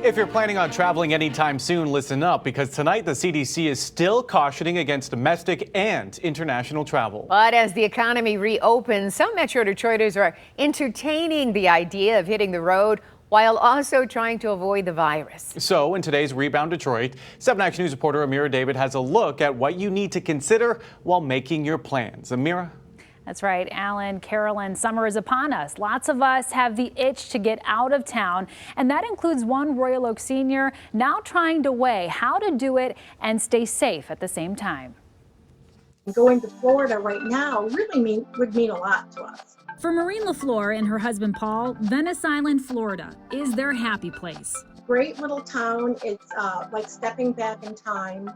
If you're planning on traveling anytime soon, listen up, because tonight the CDC is still cautioning against domestic and international travel. But as the economy reopens, some Metro Detroiters are entertaining the idea of hitting the road while also trying to avoid the virus. So in today's Rebound Detroit, 7 Action News reporter Amira David has a look at what you need to consider while making your plans. Amira? That's right, Alan, Carolyn, summer is upon us. Lots of us have the itch to get out of town, and that includes one Royal Oak senior now trying to weigh how to do it and stay safe at the same time. Going to Florida right now really would mean a lot to us. For Maureen LaFleur and her husband Paul, Venice Island, Florida is their happy place. Great little town. It's like stepping back in time.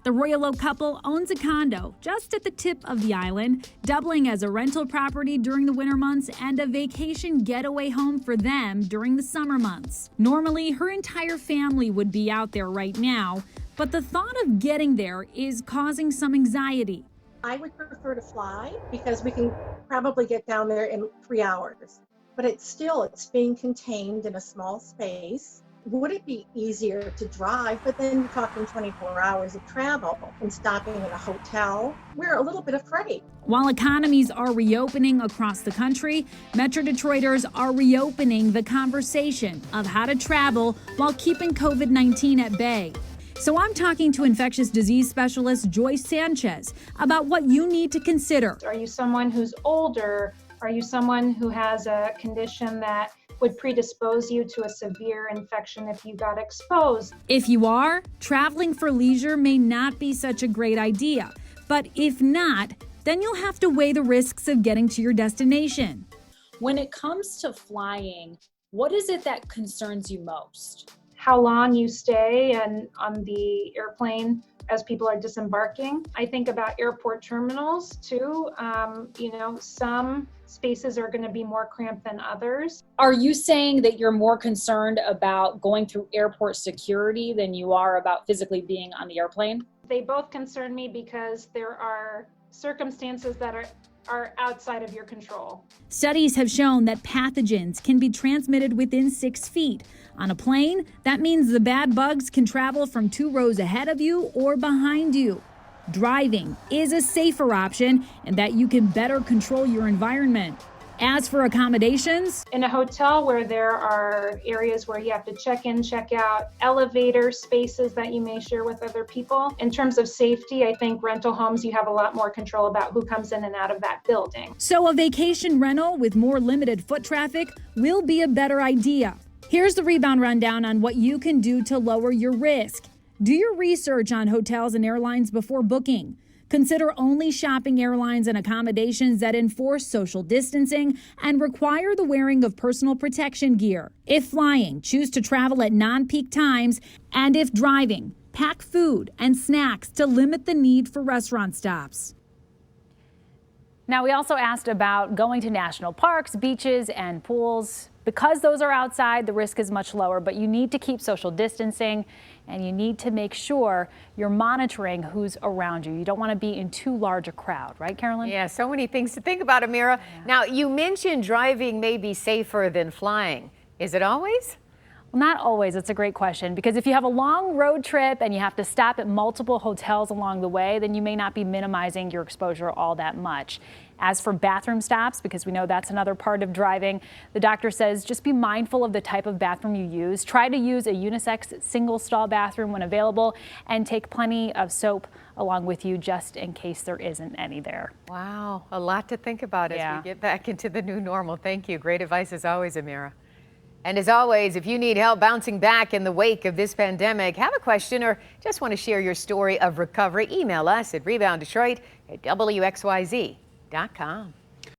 The Royal Oak couple owns a condo just at the tip of the island, doubling as a rental property during the winter months and a vacation getaway home for them during the summer months. Normally, her entire family would be out there right now, but the thought of getting there is causing some anxiety. I would prefer to fly because we can probably get down there in 3 hours, but it's being contained in a small space. Would it be easier to drive? But then you're talking 24 hours of travel and stopping in a hotel. We're a little bit afraid. While economies are reopening across the country, Metro Detroiters are reopening the conversation of how to travel while keeping COVID-19 at bay. So I'm talking to infectious disease specialist Joyce Sanchez about what you need to consider. Are you someone who's older? Are you someone who has a condition that would predispose you to a severe infection if you got exposed? If you are, traveling for leisure may not be such a great idea. But if not, then you'll have to weigh the risks of getting to your destination. When it comes to flying, what is it that concerns you most? How long you stay on the airplane as people are disembarking. I think about airport terminals too. Some spaces are going to be more cramped than others. Are you saying that you're more concerned about going through airport security than you are about physically being on the airplane? They both concern me because there are circumstances that are outside of your control. Studies have shown that pathogens can be transmitted within 6 feet. On a plane, that means the bad bugs can travel from 2 rows ahead of you or behind you. Driving is a safer option in that you can better control your environment. As for accommodations, in a hotel where there are areas where you have to check in, check out, elevator spaces that you may share with other people. In terms of safety, I think rental homes, you have a lot more control about who comes in and out of that building. So a vacation rental with more limited foot traffic will be a better idea. Here's the Rebound rundown on what you can do to lower your risk. Do your research on hotels and airlines before booking. Consider only shopping airlines and accommodations that enforce social distancing and require the wearing of personal protection gear. If flying, choose to travel at non-peak times. And if driving, pack food and snacks to limit the need for restaurant stops. Now, we also asked about going to national parks, beaches, and pools. Because those are outside, the risk is much lower, but you need to keep social distancing and you need to make sure you're monitoring who's around you. You don't want to be in too large a crowd, right, Carolyn? Yeah, so many things to think about, Amira. Yeah. Now, you mentioned driving may be safer than flying. Is it always? Well, not always. It's a great question, because if you have a long road trip and you have to stop at multiple hotels along the way, then you may not be minimizing your exposure all that much. As for bathroom stops, because we know that's another part of driving, the doctor says just be mindful of the type of bathroom you use. Try to use a unisex single stall bathroom when available, and take plenty of soap along with you just in case there isn't any there. Wow, a lot to think about as we get back into the new normal. Thank you. Great advice as always, Amira. And as always, if you need help bouncing back in the wake of this pandemic, have a question, or just want to share your story of recovery, email us at rebounddetroit@WXYZ.com.